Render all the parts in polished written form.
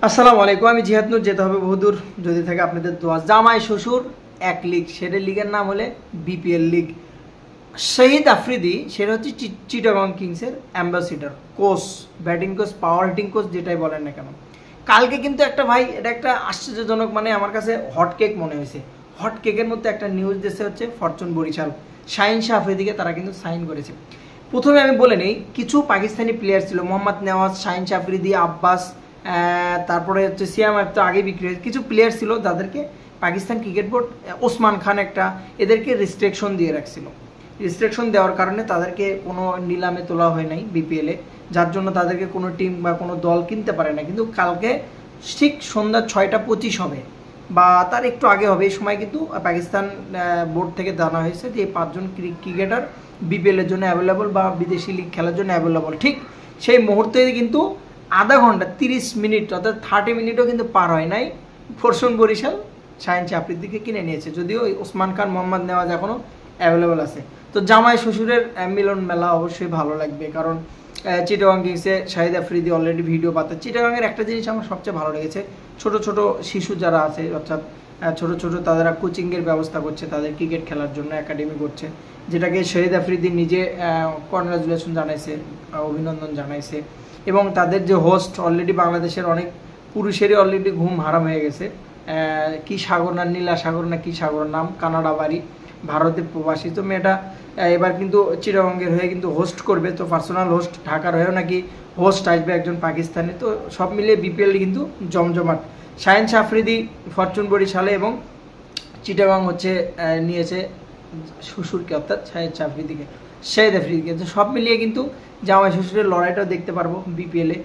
আসসালামু আলাইকুম। আমি জিহাদ নূর। যেতে হবে বহুদূর যদি থাকে আপনাদের দোয়া। জামাই শ্বশুর এক লিগ, সেটা লিগের নাম হলে বিপিএল লিগ। শহীদ আফ্রিদি সেটা হচ্ছে চিটাগং কিংসের ambassador, coach, batting coach, power hitting coach, যেটাই বলেন না কেন। কালকে কিন্তু একটা ভাই, এটা একটা আশ্চর্যজনক, মানে আমার কাছে হটকেক মনে হয়েছে। হটকেকের মধ্যে একটা নিউজ দিয়েছে হচ্ছে ফরচুন বরিশাল, শাহিন শাহ আফ্রিদিকে তারা কিন্তু সাইন করেছে। প্রথমে আমি বলে নেই, কিছু পাকিস্তানি প্লেয়ার ছিল, মোহাম্মদ নেওয়াজ, শাহিন শাহ আফ্রিদি, আব্বাস, তারপরে হচ্ছে সিয়াম তো আগে বিক্রি হয়েছে। কিছু প্লেয়ার ছিল যাদেরকে পাকিস্তান ক্রিকেট বোর্ড, ওসমান খান একটা, এদেরকে রেস্ট্রিকশন দিয়ে রাখছিল। রেস্ট্রিকশন দেওয়ার কারণে তাদেরকে কোনো নিলামে তোলা হয় নাই বিপিএলে, যার জন্য তাদেরকে কোনো টিম বা কোনো দল কিনতে পারে না। কিন্তু কালকে ঠিক সন্ধ্যা 6:25 হবে বা তার একটু আগে হবে, এই সময় কিন্তু পাকিস্তান বোর্ড থেকে জানা হয়েছে যে এই 5 জন ক্রিকেটার বিপিএলের জন্য অ্যাভেলেবল বা বিদেশি লিগ খেলার জন্য অ্যাভেলেবল। ঠিক সেই মুহূর্তে কিন্তু আধা ঘন্টা 30 মিনিট অর্থাৎ 30 মিনিটও কিন্তু পার হয় নাই, ফরচুন বরিশাল শাহিন শাহ আফ্রিদিকে কিনে নিয়েছে। যদিও ওসমান খান, মোহাম্মদ নেওয়াজ এখনও অ্যাভেলেবল আছে। তো জামাই শ্বশুরের মিলন মেলা অবশ্যই ভালো লাগবে, কারণ চিটাগং কিংসে শাহিদ আফ্রিদি অলরেডি ভিডিও পাচ্ছে। চিটাগংয়ের একটা জিনিস আমার সবচেয়ে ভালো লেগেছে, ছোট ছোট শিশু যারা আছে, অর্থাৎ ছোট ছোট তারা কোচিংয়ের ব্যবস্থা করছে, তাদের ক্রিকেট খেলার জন্য একাডেমি করছে, যেটাকে শহীদ আফ্রিদি নিজে কনগ্রাচুলেশন জানাইছে, অভিনন্দন জানাইছে। এবং তাদের যে হোস্ট, অলরেডি বাংলাদেশের অনেক পুরুষেরই অলরেডি ঘুম হারাম হয়ে গেছে। কি সাগর না, নীলা সাগর না কি সাগর নাম, কানাডা বাড়ি, ভারতে প্রবাসী। তো মেয়েটা এবার কিন্তু চিটাগংয়ের হয়ে কিন্তু হোস্ট করবে, তো পার্সোনাল হোস্ট, ঢাকার হয়েও নাকি হোস্ট আসবে একজন পাকিস্তানি। তো সব মিলিয়ে বিপিএল কিন্তু জমজমাট। শাহিন শাহ আফ্রিদি ফরচুন বরিশালে এবং চিটাগং হচ্ছে নিয়েছে শ্বশুরকে, অর্থাৎ শাহিদ শাহ আফ্রিদিকে, শাহিদ আফ্রিদিকে। তো সব মিলিয়ে কিন্তু জামাই শ্বশুরের লড়াইটাও দেখতে পারবো বিপিএলে।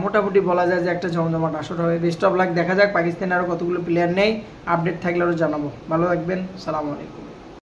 মোটামুটি বলা যায় যে একটা জমজমাট আসর হবে। Best of luck. দেখা যাক পাকিস্তানে আরও কতগুলো প্লেয়ার নেই, আপডেট থাকলে আরও জানাবো। ভালো থাকবেন, সালামু আলাইকুম।